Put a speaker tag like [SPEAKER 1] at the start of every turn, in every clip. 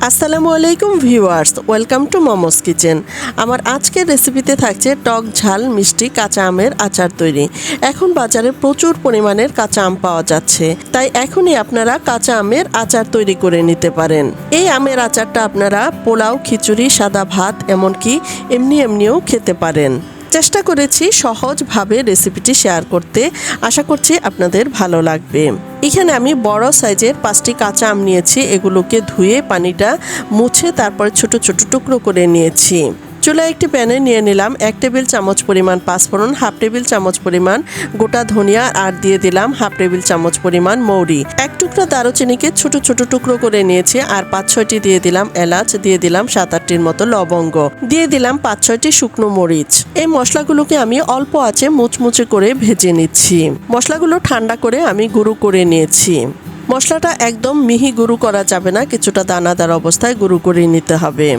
[SPEAKER 1] আসসালামু আলাইকুম viewers, welcome to momos kitchen. আমার আজকের রেসিপিতে থাকছে টক ঝাল মিষ্টি কাঁচা আমের আচার তৈরি। এখন বাজারে প্রচুর পরিমাণের কাঁচা আম পাওয়া যাচ্ছে, তাই এখনই আপনারা কাঁচা আমের আচার তৈরি করে নিতে পারেন। এই আমের আচারটা আপনারা পোলাও, খিচুড়ি, সাদা ভাত, এমনকি এমনিও খেতে পারেন। চেষ্টা করেছি সহজভাবে রেসিপিটি শেয়ার করতে, আশা করছি আপনাদের ভালো লাগবে। এখানে আমি বড় সাইজের 5টি কাঁচা আম নিয়েছি। এগুলোকে ধুয়ে পানিটা মুছে তারপর ছোট ছোট টুকরো করে নিয়েছি। চুলায় একটি প্যানে নিয়ে নিলাম 1 টেবিল চামচ পরিমাণ পাঁচফোড়ন, 1/2 টেবিল চামচ পরিমাণ গোটা ধনিয়া, আর দিয়ে দিলাম 1/2 টেবিল চামচ পরিমাণ মৌরি। 1 টুকরা দারুচিনিকে ছোট ছোট টুকরো করে নিয়েছি, আর 5-6টি দিয়ে দিলাম এলাচ, দিয়ে দিলাম 7-8টির মতো লবঙ্গ, দিয়ে দিলাম 5-6টি শুকনো মরিচ। এই মশলাগুলোকে আমি অল্প আঁচে মুচমুচে করে ভেজে নিচ্ছি। মশলাগুলো ঠান্ডা করে আমি গুঁড়ো করে নিয়েছি। মশলাটা একদম মিহি গুঁড়ো করা যাবে না, কিছুটা দানাদার অবস্থায় গুঁড়ো করে নিতে হবে।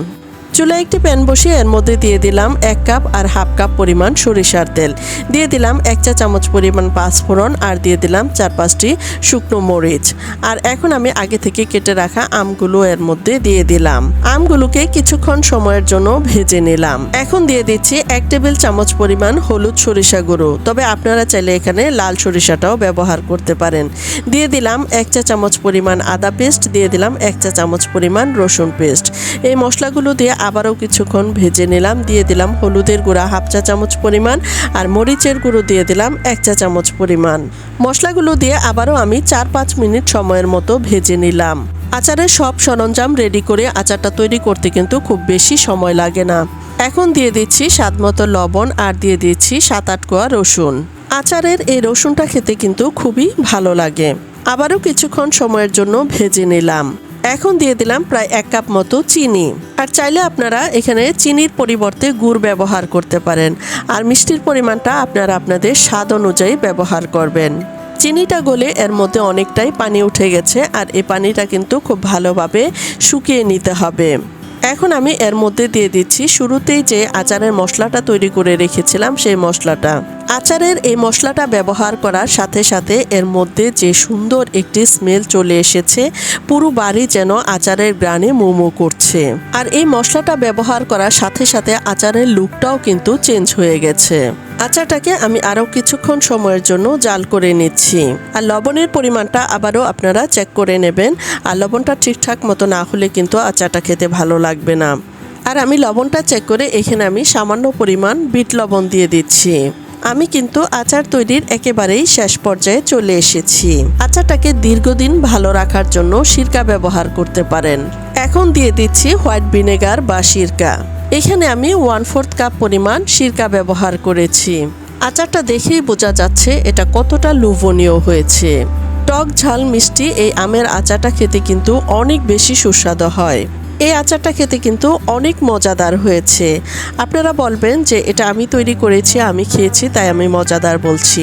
[SPEAKER 1] চুলায় একটি প্যান বসিয়ে এর মধ্যে দিয়ে দিলাম 1 কাপ আর 1/2 কাপ পরিমাণ সরিষার তেল, দিয়ে দিলাম 1 চা চামচ পরিমাণ পাঁচফোড়ন, আর দিয়ে দিলাম 4-5টি শুকনো মরিচ। আর এখন আমি আগে থেকে কেটে রাখা আমগুলো এর মধ্যে দিয়ে দিলাম। আমগুলোকে কিছুক্ষণ সময়ের জন্য ভেজে নিলাম। এখন দিয়ে দিচ্ছি 1 টেবিল চামচ পরিমাণ হলুদ সরিষা গুঁড়ো, তবে আপনারা চাইলে এখানে লাল সরিষাটাও ব্যবহার করতে পারেন। দিয়ে দিলাম 1 চা চামচ পরিমাণ আদা পেস্ট, দিয়ে দিলাম 1 চা চামচ পরিমাণ রসুন পেস্ট। এই মশলাগুলো দিয়ে আবারও কিছুক্ষণ ভেজে নিলাম। দিয়ে দিলাম হলুদের গুঁড়া 1/2 চা চামচ পরিমাণ, আর মরিচের গুঁড়ো দিয়ে দিলাম 1 চা চামচ পরিমাণ। মশলাগুলো দিয়ে আবারও আমি 4-5 মিনিট সময়ের মতো ভেজে নিলাম। আচারের সব সরঞ্জাম রেডি করে আচারটা তৈরি করতে কিন্তু খুব বেশি সময় লাগে না। এখন দিয়ে দিচ্ছি স্বাদমতো লবণ, আর দিয়ে দিচ্ছি 7-8 কোয়া রসুন। আচারের এই রসুনটা খেতে কিন্তু খুবই ভালো লাগে। আবারও কিছুক্ষণ সময়ের জন্য ভেজে নিলাম। এখন দিয়ে দিলাম প্রায় 1 কাপ মতো চিনি, আর চাইলে আপনারা এখানে চিনির পরিবর্তে গুড় ব্যবহার করতে পারেন, আর মিষ্টির পরিমাণটা আপনারা আপনাদের স্বাদ অনুযায়ী ব্যবহার করবেন। চিনিটা গলে এর মধ্যে অনেকটাই পানি উঠে গেছে, আর এই পানিটা কিন্তু খুব ভালোভাবে শুকিয়ে নিতে হবে। এখন আমি এর মধ্যে দিয়ে দিচ্ছি শুরুতেই যে আচারের মশলাটা তৈরি করে রেখেছিলাম, সেই মশলাটা। আচারের এই মশলাটা ব্যবহার করার সাথে সাথে এর মধ্যে যে সুন্দর একটি স্মেল চলে এসেছে, পুরো বাড়ি যেন আচারের গ্রানে মোমো করছে। আর এই মশলাটা ব্যবহার করার সাথে সাথে আচারের লুকটাও কিন্তু চেঞ্জ হয়ে গেছে। আচারটাকে আমি আরও কিছুক্ষণ সময়ের জন্য জাল করে নিচ্ছি। আর লবণের পরিমাণটা আবারও আপনারা চেক করে নেবেন, আর লবণটা ঠিকঠাক মতো না হলে কিন্তু আচারটা খেতে ভালো লাগবে না। আর আমি লবণটা চেক করে এখানে আমি সামান্য পরিমাণ বিট লবণ দিয়ে দিচ্ছি। আমি কিন্তু আচার তৈরির একেবারেই শেষ পর্যায়ে চলে এসেছি। আচারটাকে দীর্ঘদিন ভালো রাখার জন্য সিরকা ব্যবহার করতে পারেন। এখন দিয়ে দিচ্ছি হোয়াইট ভিনেগার বা সিরকা। এখানে আমি 1/4 কাপ পরিমাণ সিরকা ব্যবহার করেছি। আচারটা দেখেই বোঝা যাচ্ছে এটা কতটা লোভনীয় হয়েছে। টক ঝাল মিষ্টি এই আমের আচারটা খেতে কিন্তু অনেক বেশি সুস্বাদু হয়। এই আচারটা খেতে কিন্তু অনেক মজাদার হয়েছে। আপনারা বলবেন যে এটা আমি তৈরি করেছি, আমি খেয়েছি, তাই আমি মজাদার বলছি।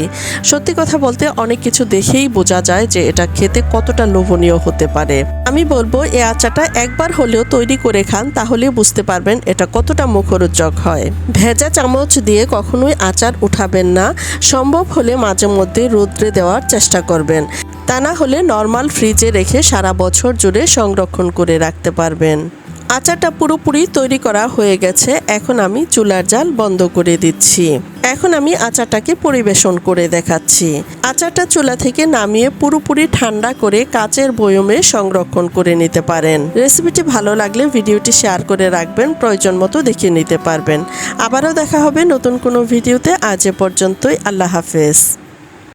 [SPEAKER 1] সত্যি কথা বলতে অনেক কিছু দেখেই বোঝা যায় যে এটা খেতে কতটা লোভনীয় হতে পারে। আমি বলবো এই আচারটা একবার হলেও তৈরি করে খান, তাহলে বুঝতে পারবেন এটা কতটা মুখরোচক হয়। ভেজা চামচ দিয়ে কখনোই আচার উঠাবেন না। সম্ভব হলে মাঝে মধ্যে রোদ্রে দেওয়ার চেষ্টা করবেন, তা না হলে নর্মাল ফ্রিজে রেখে সারা বছর জুড়ে সংরক্ষণ করে রাখতে পারবেন। আচারটা পুরোপুরি তৈরি করা হয়ে গেছে। এখন আমি চুলার জাল বন্ধ করে দিচ্ছি। এখন আমি আচারটাকে পরিবেশন করে দেখাচ্ছি। আচারটা চুলা থেকে নামিয়ে পুরোপুরি ঠান্ডা করে কাচের বয়মে সংরক্ষণ করে নিতে পারেন। রেসিপিটি ভালো লাগলে ভিডিওটি শেয়ার করে রাখবেন, প্রয়োজন মতো দেখে নিতে পারবেন। আবারও দেখা হবে নতুন কোনো ভিডিওতে। আজ এ পর্যন্তই, আল্লাহ হাফেজ।